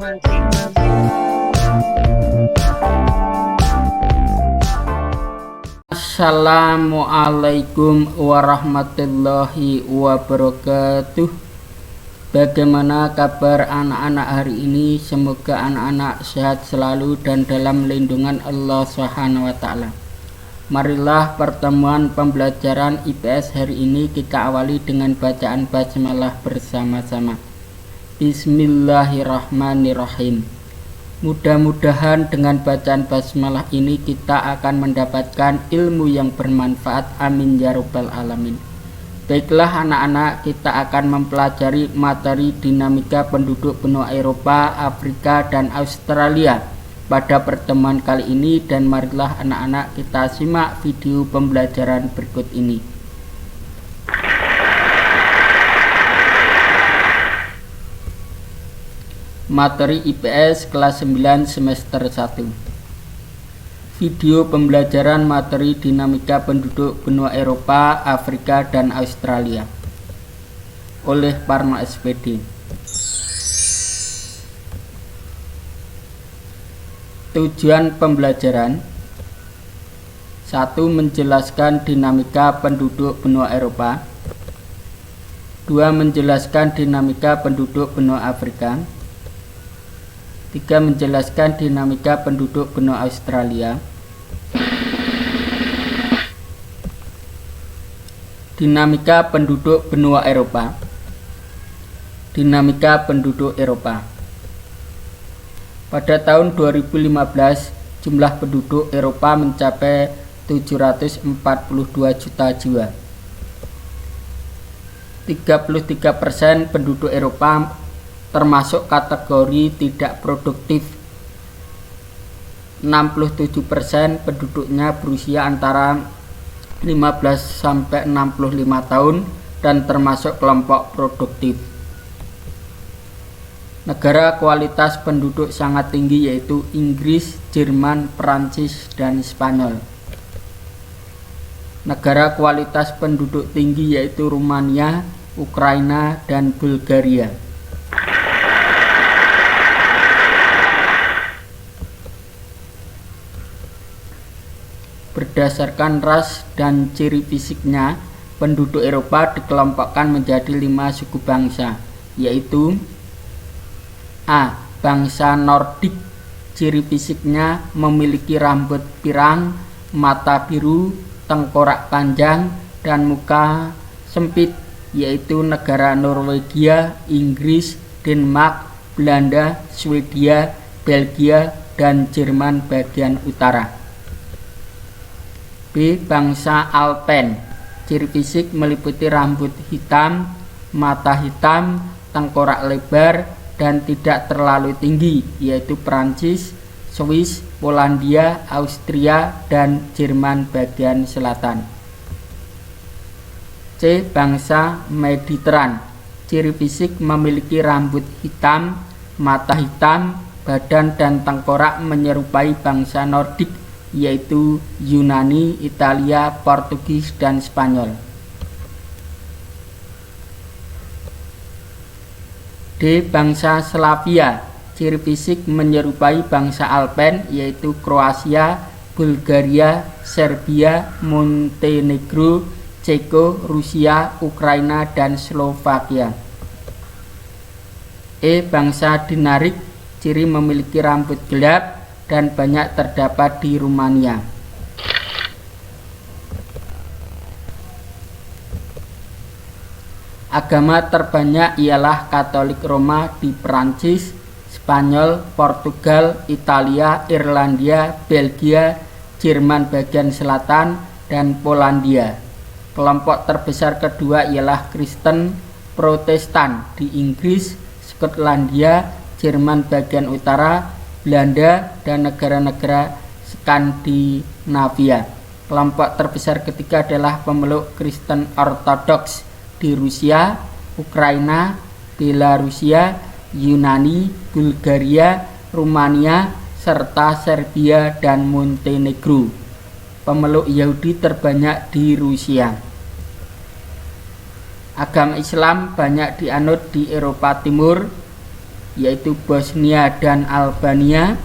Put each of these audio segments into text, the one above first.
Assalamualaikum warahmatullahi wabarakatuh. Bagaimana kabar anak-anak hari ini? Semoga anak-anak sehat selalu dan dalam lindungan Allah SWT. Marilah pertemuan pembelajaran IPS hari ini kita awali dengan bacaan basmalah bersama-sama. Bismillahirrahmanirrahim. Mudah-mudahan dengan bacaan basmalah ini kita akan mendapatkan ilmu yang bermanfaat. Amin ya rabbal alamin. Baiklah anak-anak, kita akan mempelajari materi dinamika penduduk benua Eropa, Afrika, dan Australia pada pertemuan kali ini, dan marilah anak-anak kita simak video pembelajaran berikut ini. Materi IPS kelas 9 semester 1. Video pembelajaran materi dinamika penduduk benua Eropa, Afrika, dan Australia oleh Parma SPD. Tujuan pembelajaran: 1. Menjelaskan dinamika penduduk benua Eropa. 2. Menjelaskan dinamika penduduk benua Afrika. 3. Menjelaskan dinamika penduduk benua Australia. Dinamika penduduk benua Eropa. Dinamika penduduk Eropa. Pada tahun 2015, jumlah penduduk Eropa mencapai 742 juta jiwa. 33% penduduk Eropa termasuk kategori tidak produktif. 67% penduduknya berusia antara 15 sampai 65 tahun dan termasuk kelompok produktif. Negara kualitas penduduk sangat tinggi yaitu Inggris, Jerman, Perancis, dan Spanyol. Negara kualitas penduduk tinggi yaitu Rumania, Ukraina, dan Bulgaria. Berdasarkan ras dan ciri fisiknya, penduduk Eropa dikelompokkan menjadi 5 suku bangsa, yaitu: A. Bangsa Nordik. Ciri fisiknya memiliki rambut pirang, mata biru, tengkorak panjang, dan muka sempit, yaitu negara Norwegia, Inggris, Denmark, Belanda, Swedia, Belgia, dan Jerman bagian utara. B. Bangsa Alpen. Ciri fisik meliputi rambut hitam, mata hitam, tengkorak lebar, dan tidak terlalu tinggi, yaitu Perancis, Swiss, Polandia, Austria, dan Jerman bagian selatan. C. Bangsa Mediteran. Ciri fisik memiliki rambut hitam, mata hitam, badan dan tengkorak menyerupai bangsa Nordik, yaitu Yunani, Italia, Portugis, dan Spanyol. D. Bangsa Slavia. Ciri fisik menyerupai bangsa Alpen, yaitu Kroasia, Bulgaria, Serbia, Montenegro, Ceko, Rusia, Ukraina, dan Slovakia. E. Bangsa Dinaric. Ciri memiliki rambut gelap dan banyak terdapat di Rumania. Agama terbanyak ialah Katolik Roma di Perancis, Spanyol, Portugal, Italia, Irlandia, Belgia, Jerman bagian selatan, dan Polandia. Kelompok terbesar kedua ialah Kristen Protestan di Inggris, Skotlandia, Jerman bagian utara, Belanda, dan negara-negara Skandinavia. Kelompok terbesar ketiga adalah pemeluk Kristen Ortodoks di Rusia, Ukraina, Belarusia, Yunani, Bulgaria, Rumania, serta Serbia dan Montenegro. Pemeluk Yahudi terbanyak di Rusia. Agama Islam banyak dianut di Eropa Timur, yaitu Bosnia dan Albania,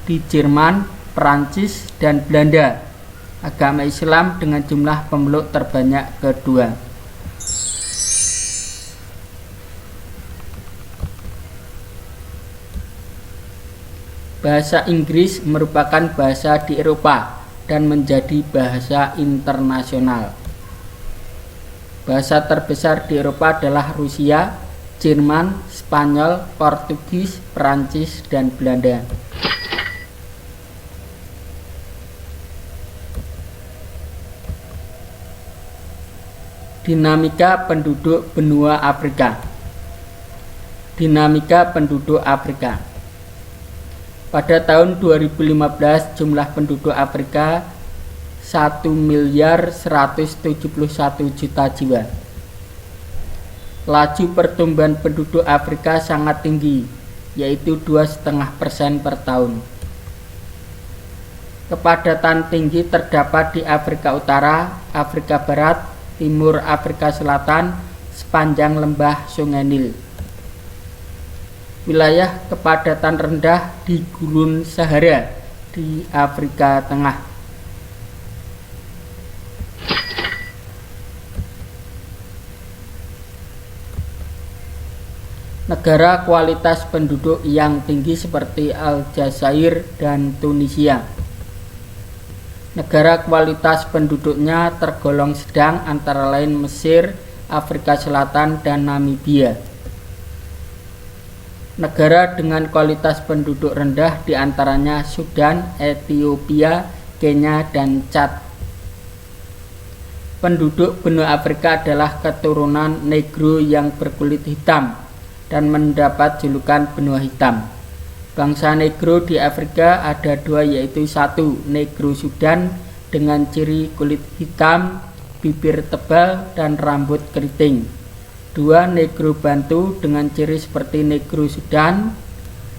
di Jerman, Perancis, dan Belanda. Agama Islam dengan jumlah pemeluk terbanyak kedua. Bahasa Inggris merupakan bahasa di Eropa dan menjadi bahasa internasional. Bahasa terbesar di Eropa adalah Rusia, Jerman, Spanyol, Portugis, Perancis, dan Belanda. Dinamika penduduk benua Afrika. Dinamika penduduk Afrika. Pada tahun 2015 jumlah penduduk Afrika 1.171.000.000 jiwa. Laju pertumbuhan penduduk Afrika sangat tinggi, yaitu 2,5% per tahun. Kepadatan tinggi terdapat di Afrika Utara, Afrika Barat, Timur Afrika Selatan, sepanjang lembah Sungai Nil. Wilayah kepadatan rendah di Gurun Sahara di Afrika Tengah. Negara kualitas penduduk yang tinggi seperti Aljazair dan Tunisia. Negara kualitas penduduknya tergolong sedang, antara lain Mesir, Afrika Selatan, dan Namibia. Negara dengan kualitas penduduk rendah diantaranya Sudan, Ethiopia, Kenya, dan Chad. Penduduk benua Afrika adalah keturunan Negro yang berkulit hitam dan mendapat julukan benua hitam. Bangsa Negro di Afrika ada dua, yaitu satu, Negro Sudan dengan ciri kulit hitam, bibir tebal, dan rambut keriting. Dua, Negro Bantu dengan ciri seperti Negro Sudan,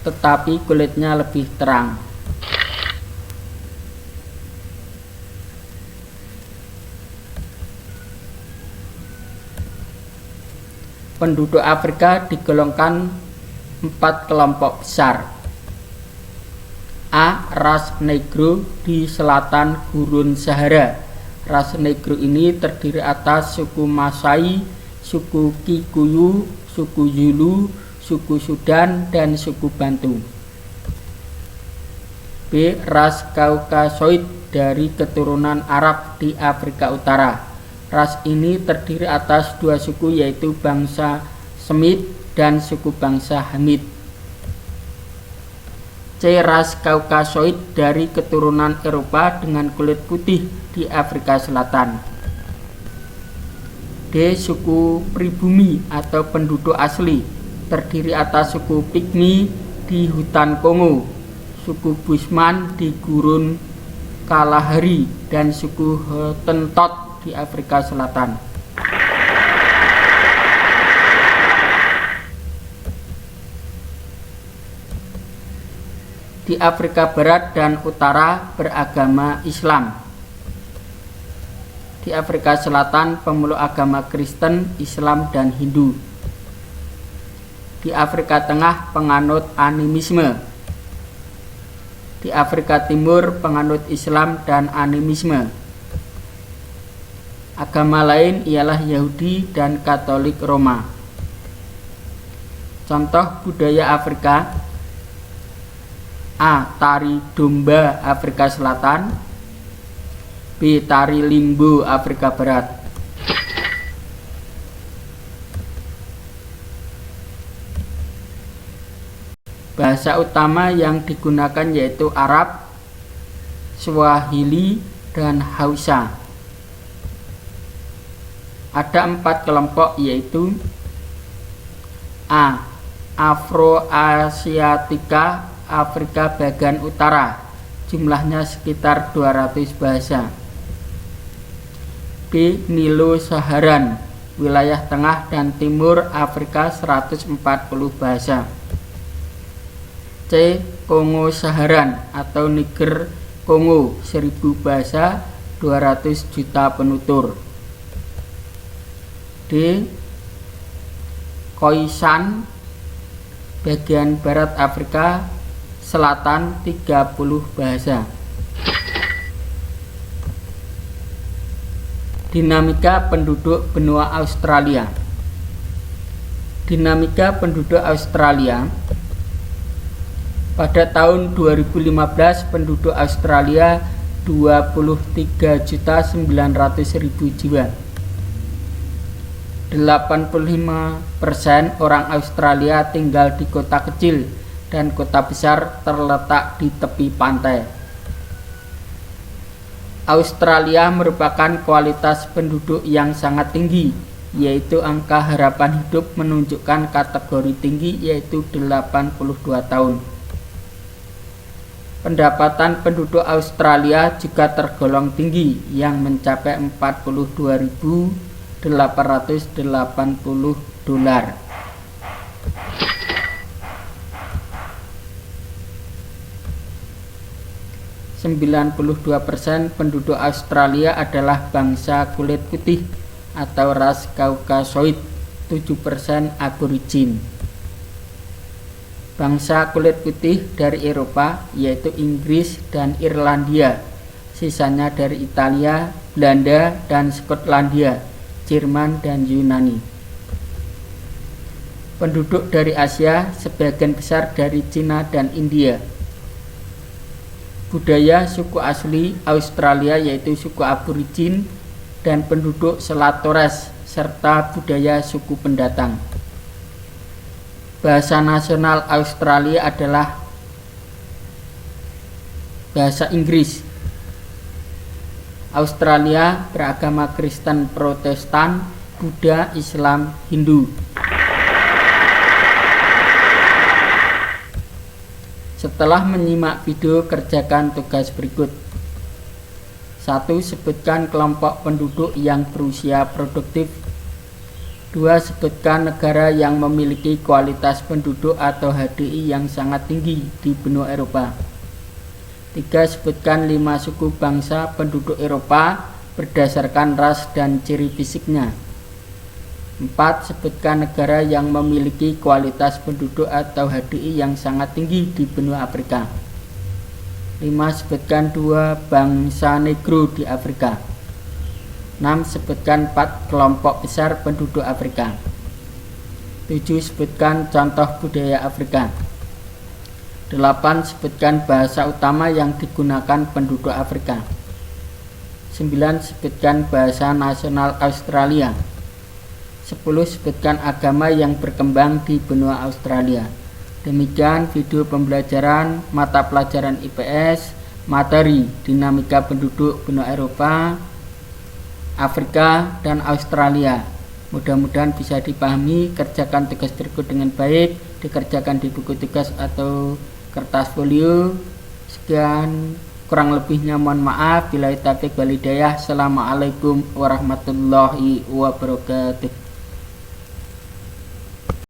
tetapi kulitnya lebih terang. Penduduk Afrika digolongkan 4 kelompok besar. A. Ras Negro di selatan Gurun Sahara. Ras Negro ini terdiri atas suku Masai, suku Kikuyu, suku Zulu, suku Sudan, dan suku Bantu. B. Ras Kaukasoid dari keturunan Arab di Afrika Utara. Ras ini terdiri atas dua suku, yaitu bangsa Semit dan suku bangsa Hamid. C. Ras Kaukasoid dari keturunan Eropa dengan kulit putih di Afrika Selatan. D. Suku pribumi atau penduduk asli terdiri atas suku Pygmy di hutan Kongo, suku Bushman di Gurun Kalahari, dan suku Hottentot di Afrika Selatan. Di Afrika Barat dan Utara beragama Islam. Di Afrika Selatan pemeluk agama Kristen, Islam, dan Hindu. Di Afrika Tengah penganut animisme. Di Afrika Timur penganut Islam dan animisme. Agama lain ialah Yahudi dan Katolik Roma. Contoh budaya Afrika: A. Tari domba Afrika Selatan. B. Tari limbo Afrika Barat. Bahasa utama yang digunakan yaitu Arab, Swahili, dan Hausa. Ada 4 kelompok, yaitu A. Afroasiatika Afrika bagian utara, jumlahnya sekitar 200 bahasa. B. Nilo-Saharan, wilayah tengah dan timur Afrika, 140 bahasa. C. Kongo-Saharan atau Niger Kongo, 1000 bahasa, 200 juta penutur. D. Khoisan Bagian barat Afrika Selatan 30 bahasa. Dinamika penduduk benua Australia. Dinamika penduduk Australia. Pada tahun 2015 penduduk Australia 23.900.000 jiwa. 85% orang Australia tinggal di kota kecil dan kota besar terletak di tepi pantai. Australia merupakan kualitas penduduk yang sangat tinggi, yaitu angka harapan hidup menunjukkan kategori tinggi yaitu 82 tahun. Pendapatan penduduk Australia juga tergolong tinggi yang mencapai $42.880. 92% penduduk Australia adalah bangsa kulit putih atau ras Kaukasoid, 7% aborigin. Bangsa kulit putih dari Eropa yaitu Inggris dan Irlandia, sisanya dari Italia, Belanda dan Skotlandia, Jerman dan Yunani. Penduduk dari Asia sebagian besar dari Cina dan India. Budaya suku asli Australia yaitu suku aborigin dan penduduk Selat Torres serta budaya suku pendatang. Bahasa nasional Australia adalah bahasa Inggris. Australia beragama Kristen Protestan, Buddha, Islam, Hindu. Setelah menyimak video, kerjakan tugas berikut. 1. Sebutkan kelompok penduduk yang berusia produktif. 2. Sebutkan negara yang memiliki kualitas penduduk atau HDI yang sangat tinggi di benua Eropa. 3. Sebutkan 5 suku bangsa penduduk Eropa berdasarkan ras dan ciri fisiknya. 4. Sebutkan negara yang memiliki kualitas penduduk atau HDI yang sangat tinggi di benua Afrika. 5. Sebutkan 2 bangsa negro di Afrika. 6. Sebutkan 4 kelompok besar penduduk Afrika. 7. Sebutkan contoh budaya Afrika. 8. Sebutkan bahasa utama yang digunakan penduduk Afrika. 9. Sebutkan bahasa nasional Australia. 10. Sebutkan agama yang berkembang di benua Australia. Demikian video pembelajaran mata pelajaran IPS materi dinamika penduduk benua Eropa, Afrika, dan Australia. Mudah-mudahan bisa dipahami. Kerjakan tugas berikut dengan baik, dikerjakan di buku tugas atau kertas folio. Sekian, kurang lebihnya mohon maaf. Billahi taufiq wal hidayah. Assalamualaikum warahmatullahi wabarakatuh.